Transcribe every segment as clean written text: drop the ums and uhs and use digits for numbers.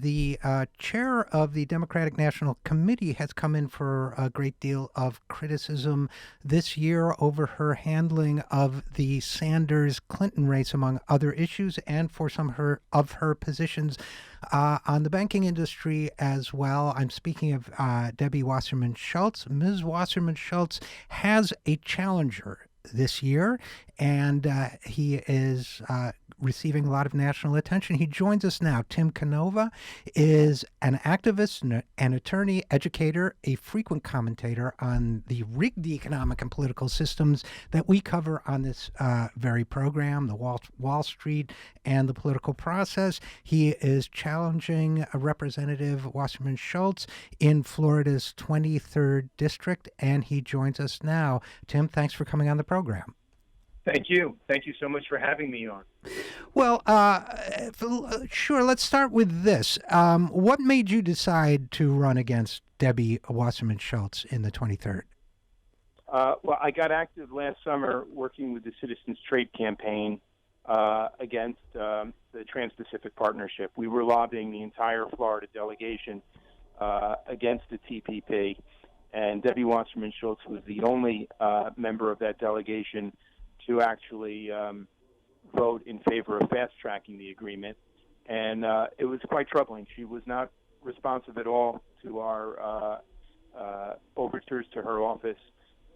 the chair of the Democratic National Committee has come in for a great deal of criticism this year over her handling of the Sanders-Clinton race, among other issues, and for some of her positions on the banking industry as well. I'm speaking of Debbie Wasserman Schultz. Ms. Wasserman Schultz has a challenger this year, and he is receiving a lot of national attention. He joins us now. Tim Canova is an activist, an attorney, educator, a frequent commentator on the rigged economic and political systems that we cover on this very program, the Wall Street and the political process. He is challenging Representative Wasserman Schultz in Florida's 23rd District, and he joins us now. Tim, thanks for coming on the program. Thank you. Thank you so much for having me on. Well, sure. Let's start with this. What made you decide to run against Debbie Wasserman Schultz in the 23rd? Well, I got active last summer working with the Citizens Trade Campaign against the Trans-Pacific Partnership. We were lobbying the entire Florida delegation against the TPP, and Debbie Wasserman Schultz was the only member of that delegation to actually vote in favor of fast-tracking the agreement. And it was quite troubling. She was not responsive at all to our overtures to her office.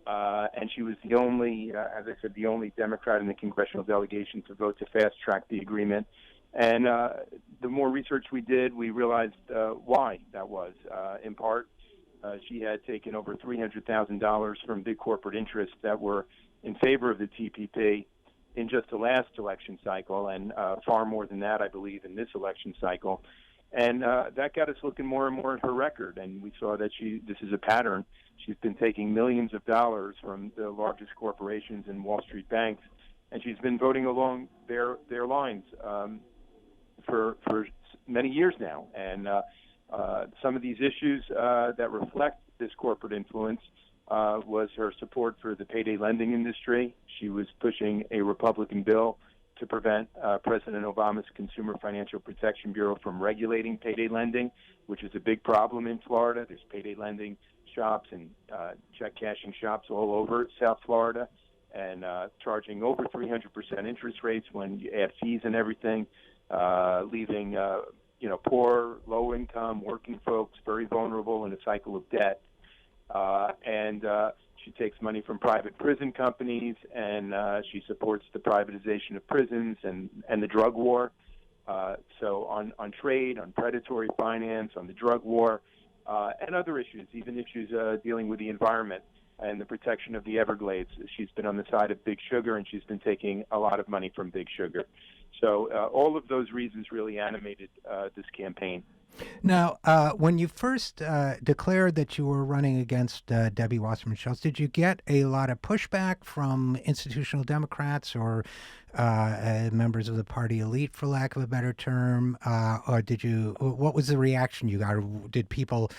And she was the only, as I said, the only Democrat in the congressional delegation to vote to fast-track the agreement. And the more research we did, we realized why that was. In part, she had taken over $300,000 from big corporate interests that were in favor of the TPP in just the last election cycle, and far more than that, I believe, in this election cycle. And that got us looking more and more at her record, and we saw that this is a pattern. She's been taking millions of dollars from the largest corporations and Wall Street banks, and she's been voting along their lines for many years now. And some of these issues that reflect this corporate influence was her support for the payday lending industry. She was pushing a Republican bill to prevent President Obama's Consumer Financial Protection Bureau from regulating payday lending, which is a big problem in Florida. There's payday lending shops and check cashing shops all over South Florida, and charging over 300% interest rates when you add fees and everything, leaving poor, low-income, working folks very vulnerable in a cycle of debt. And she takes money from private prison companies, and she supports the privatization of prisons and the drug war. So on trade, on predatory finance, on the drug war, and other issues, even issues dealing with the environment and the protection of the Everglades. She's been on the side of Big Sugar, and she's been taking a lot of money from Big Sugar. So all of those reasons really animated this campaign. Now, when you first declared that you were running against Debbie Wasserman Schultz, did you get a lot of pushback from institutional Democrats or members of the party elite, for lack of a better term? Or what was the reaction you got? Did people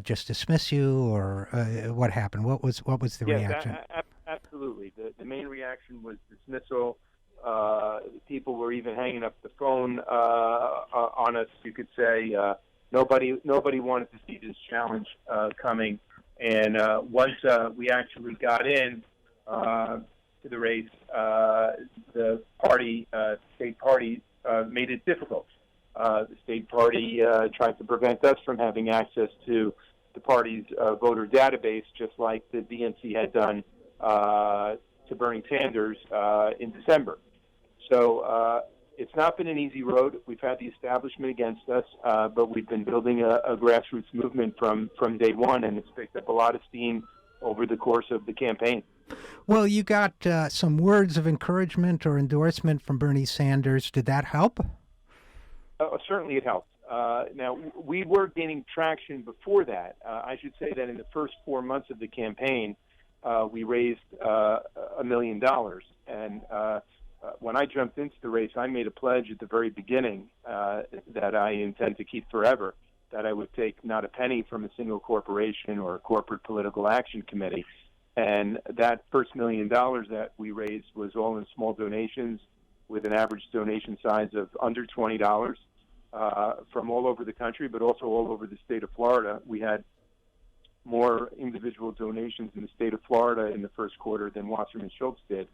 just dismiss you, or what happened? What was the reaction? Absolutely. The main reaction was dismissal. People were even hanging up the phone on us. You could say nobody wanted to see this challenge coming. And once we actually got in to the race, the state party made it difficult. The state party tried to prevent us from having access to the party's voter database, just like the DNC had done to Bernie Sanders in December. So it's not been an easy road. We've had the establishment against us, but we've been building a grassroots movement from day one, and it's picked up a lot of steam over the course of the campaign. Well, you got some words of encouragement or endorsement from Bernie Sanders. Did that help? Certainly it helped. Now, we were gaining traction before that. I should say that in the first 4 months of the campaign, we raised $1 million. And when I jumped into the race, I made a pledge at the very beginning that I intend to keep forever, that I would take not a penny from a single corporation or a corporate political action committee. And that first $1 million that we raised was all in small donations with an average donation size of under $20. from all over the country, but also all over the state of Florida. We had more individual donations in the state of Florida in the first quarter than Wasserman Schultz did.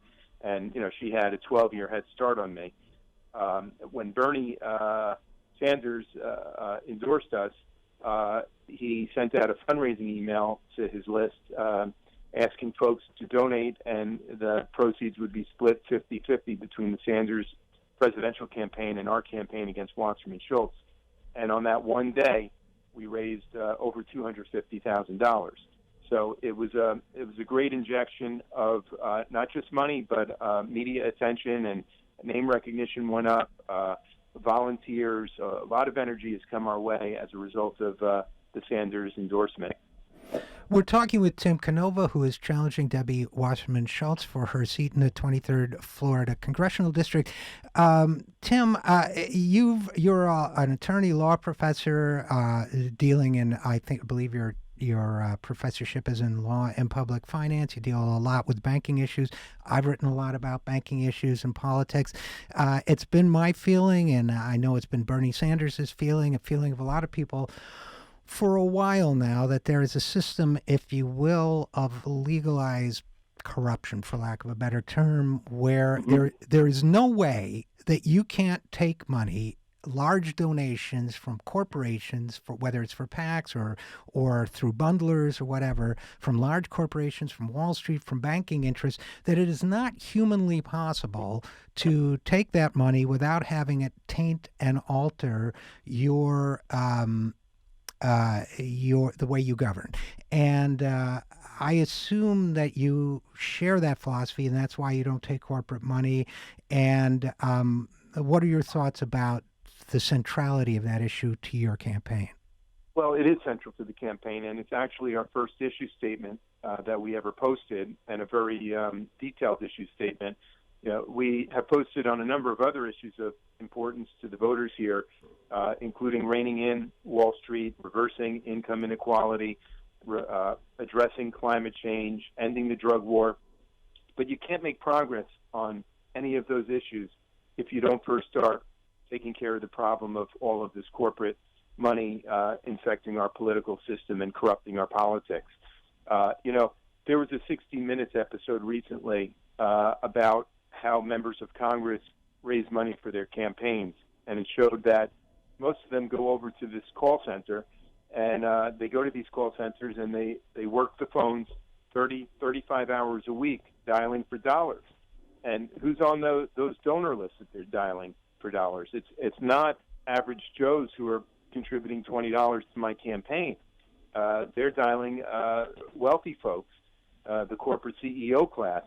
And, she had a 12-year head start on me. When Bernie Sanders endorsed us, he sent out a fundraising email to his list asking folks to donate, and the proceeds would be split 50-50 between the Sanders presidential campaign and our campaign against Wasserman Schultz. And on that one day, we raised over $250,000. So it was a great injection of not just money, but media attention, and name recognition went up. Volunteers, a lot of energy has come our way as a result of the Sanders endorsement. We're talking with Tim Canova, who is challenging Debbie Wasserman Schultz for her seat in the 23rd Florida Congressional District. Tim, you're an attorney, law professor, dealing in, I believe your professorship is in law and public finance. You deal a lot with banking issues. I've written a lot about banking issues and politics. It's been my feeling, and I know it's been Bernie Sanders' feeling, a feeling of a lot of people for a while now, that there is a system, if you will, of legalized corruption, for lack of a better term, where there is no way that you can't take money, large donations from corporations, for whether it's for PACs or through bundlers or whatever, from large corporations, from Wall Street, from banking interests, that it is not humanly possible to take that money without having it taint and alter the way you govern. And I assume that you share that philosophy, and that's why you don't take corporate money. And what are your thoughts about the centrality of that issue to your campaign? Well, it is central to the campaign, and it's actually our first issue statement that we ever posted, and a very detailed issue statement. We have posted on a number of other issues of importance to the voters here, including reining in Wall Street, reversing income inequality, addressing climate change, ending the drug war. But you can't make progress on any of those issues if you don't first start taking care of the problem of all of this corporate money infecting our political system and corrupting our politics. There was a 60 Minutes episode recently about how members of Congress raise money for their campaigns, and it showed that most of them go over to this call center, and they go to these call centers and they work the phones 35 hours a week dialing for dollars. And who's on those donor lists that they're dialing for dollars? It's not average Joes who are contributing $20 to my campaign. They're dialing wealthy folks, the corporate CEO class.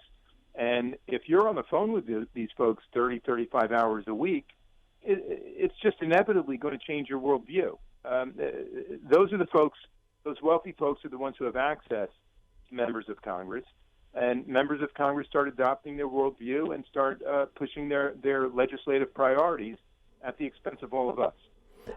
And if you're on the phone with these folks 35 hours a week, it's just inevitably going to change your worldview. Those are the folks, those wealthy folks are the ones who have access to members of Congress. And members of Congress start adopting their worldview and start pushing their legislative priorities at the expense of all of us.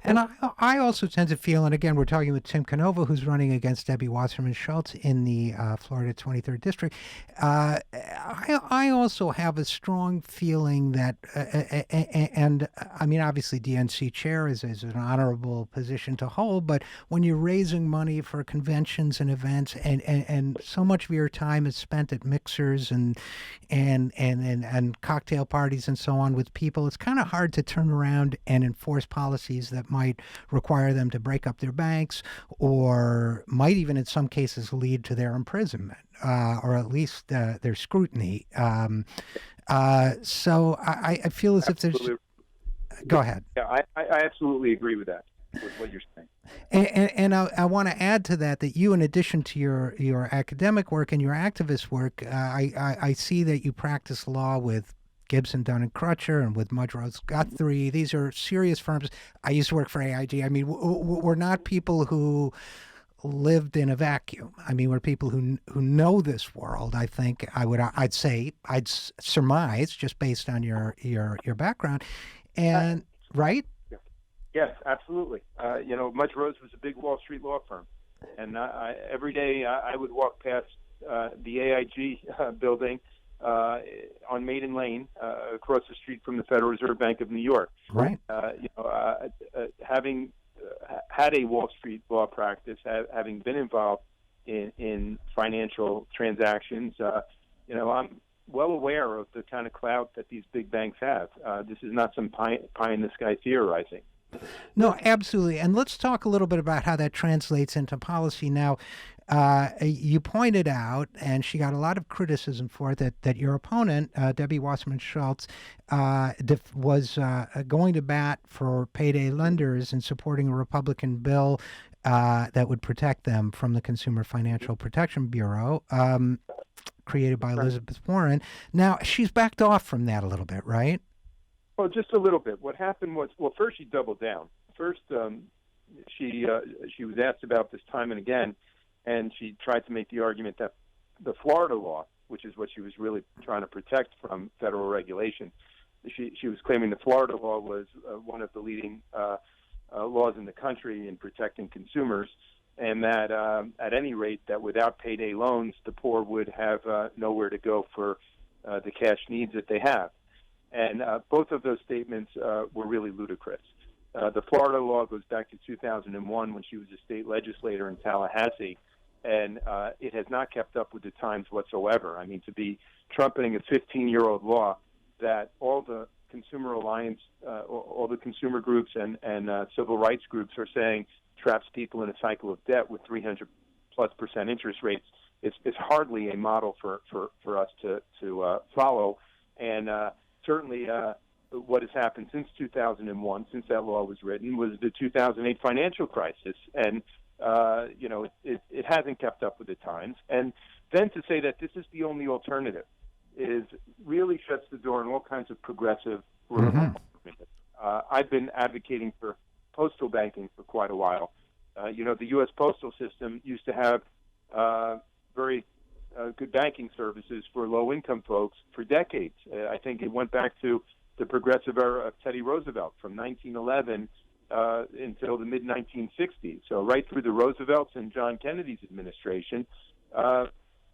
And I also tend to feel, and again, we're talking with Tim Canova, who's running against Debbie Wasserman Schultz in the Florida 23rd District. I also have a strong feeling that, and I mean, obviously DNC chair is an honorable position to hold, but when you're raising money for conventions and events, and so much of your time is spent at mixers and cocktail parties and so on with people, it's kind of hard to turn around and enforce policies that might require them to break up their banks, or might even in some cases lead to their imprisonment, or at least their scrutiny. So I feel as if there's... Go ahead. Yeah, I absolutely agree with that, with what you're saying. And I want to add to that you, in addition to your academic work and your activist work, I see that you practice law with Gibson, Dunn & Crutcher, and with Mudrose Guthrie. These are serious firms. I used to work for AIG. I mean, we're not people who lived in a vacuum. I mean, we're people who know this world. I think I'd surmise, just based on your background, and right. Yes, absolutely. Mudrose was a big Wall Street law firm, and every day I would walk past the AIG building on Maiden Lane, across the street from the Federal Reserve Bank of New York. Right. having had a Wall Street law practice, having been involved in financial transactions, I'm well aware of the kind of clout that these big banks have. This is not some pie in the sky theorizing. No, absolutely. And let's talk a little bit about how that translates into policy. Now, you pointed out, and she got a lot of criticism for it, that your opponent, Debbie Wasserman Schultz, was going to bat for payday lenders and supporting a Republican bill that would protect them from the Consumer Financial Protection Bureau, created by Elizabeth Warren. Now, she's backed off from that a little bit, right? Well, just a little bit. What happened was, well, first she doubled down. First, she was asked about this time and again, and she tried to make the argument that the Florida law, which is what she was really trying to protect from federal regulation, she was claiming the Florida law was one of the leading laws in the country in protecting consumers, and that at any rate, that without payday loans, the poor would have nowhere to go for the cash needs that they have. And both of those statements were really ludicrous. The Florida law goes back to 2001 when she was a state legislator in Tallahassee, and it has not kept up with the times whatsoever. I mean, to be trumpeting a 15-year-old law that all the consumer alliance, all the consumer groups and civil rights groups are saying traps people in a cycle of debt with 300+% interest rates, is hardly a model for us to follow. And certainly, what has happened since 2001, since that law was written, was the 2008 financial crisis, and it hasn't kept up with the times. And then to say that this is the only alternative really shuts the door on all kinds of progressive reform. I've been advocating for postal banking for quite a while. The U.S. postal system used to have very good banking services for low-income folks for decades. I think it went back to the progressive era of Teddy Roosevelt from 1911 until the mid-1960s. So right through the Roosevelts and John Kennedy's administration,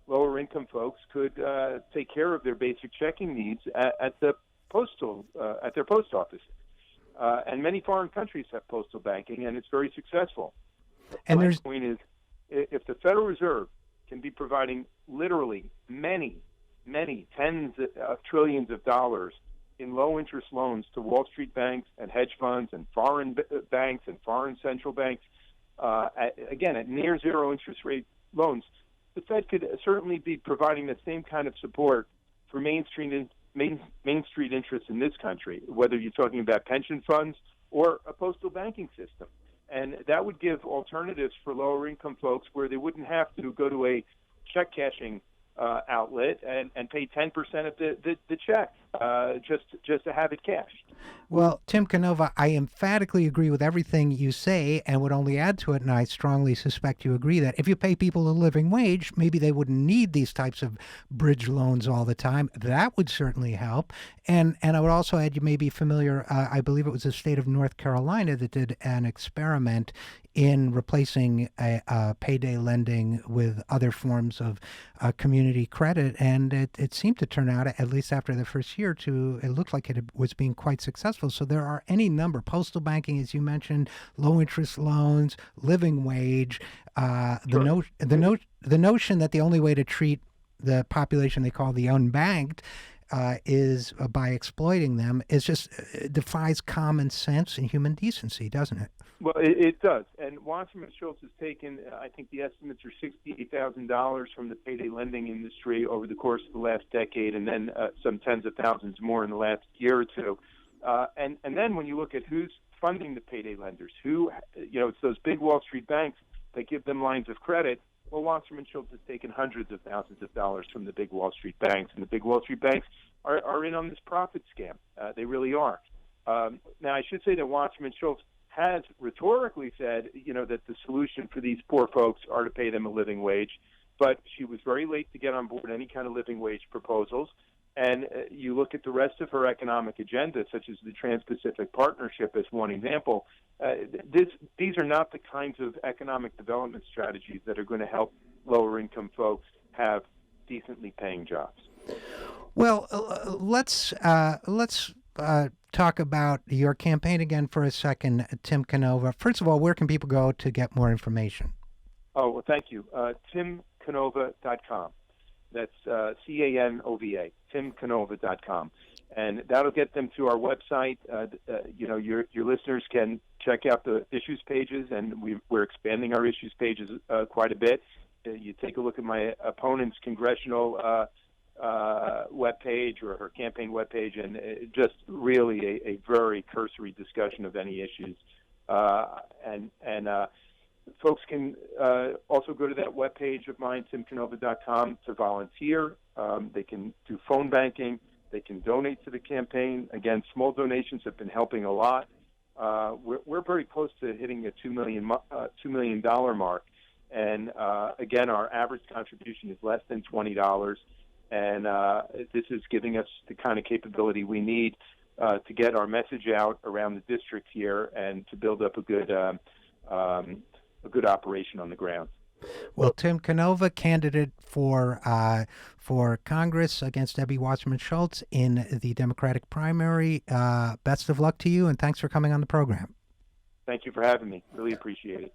lower-income folks could take care of their basic checking needs at their post office. And many foreign countries have postal banking, and it's very successful. And my point is, if the Federal Reserve can be providing literally many tens of trillions of dollars in low-interest loans to Wall Street banks and hedge funds and foreign banks and foreign central banks, at near zero interest rate loans, the Fed could certainly be providing the same kind of support for Main Street interests in this country, whether you're talking about pension funds or a postal banking system. And that would give alternatives for lower-income folks where they wouldn't have to go to a check-cashing outlet and pay 10% of the check just to have it cashed. Well, Tim Canova, I emphatically agree with everything you say and would only add to it, and I strongly suspect you agree, that if you pay people a living wage, maybe they wouldn't need these types of bridge loans all the time. That would certainly help. And I would also add, you may be familiar, I believe it was the state of North Carolina that did an experiment in replacing payday lending with other forms of community credit, and it seemed to turn out, at least after the first year or two, it looked like it was being quite successful. So there are any number, postal banking, as you mentioned, low interest loans, living wage, the notion that the only way to treat the population they call the unbanked is by exploiting them is just defies common sense and human decency, doesn't it? Well, it does. And Wasserman Schultz has taken, I think the estimates are $68,000 from the payday lending industry over the course of the last decade, and then some tens of thousands more in the last year or two. And then when you look at who's funding the payday lenders, it's those big Wall Street banks that give them lines of credit. Well, Wasserman Schultz has taken hundreds of thousands of dollars from the big Wall Street banks, and the big Wall Street banks are in on this profit scam. They really are. Now, I should say that Wasserman Schultz has rhetorically said, that the solution for these poor folks are to pay them a living wage, but she was very late to get on board any kind of living wage proposals. And you look at the rest of her economic agenda, such as the Trans-Pacific Partnership as one example, these are not the kinds of economic development strategies that are going to help lower-income folks have decently paying jobs. Well, let's talk about your campaign again for a second, Tim Canova. First of all, where can people go to get more information? Oh, well, thank you. TimCanova.com. That's Canova, TimCanova.com. And that'll get them to our website. Your listeners can check out the issues pages, and we're expanding our issues pages quite a bit. You take a look at my opponent's congressional webpage or her campaign webpage, and just really a very cursory discussion of any issues. Folks can also go to that webpage of mine, timcanova.com, to volunteer. They can do phone banking. They can donate to the campaign. Again, small donations have been helping a lot. We're very close to hitting a $2 million mark. And again, our average contribution is less than $20. And this is giving us the kind of capability we need to get our message out around the district here and to build up a good operation on the ground. Well, Tim Canova, candidate for Congress against Debbie Wasserman Schultz in the Democratic primary. Best of luck to you, and thanks for coming on the program. Thank you for having me. Really appreciate it.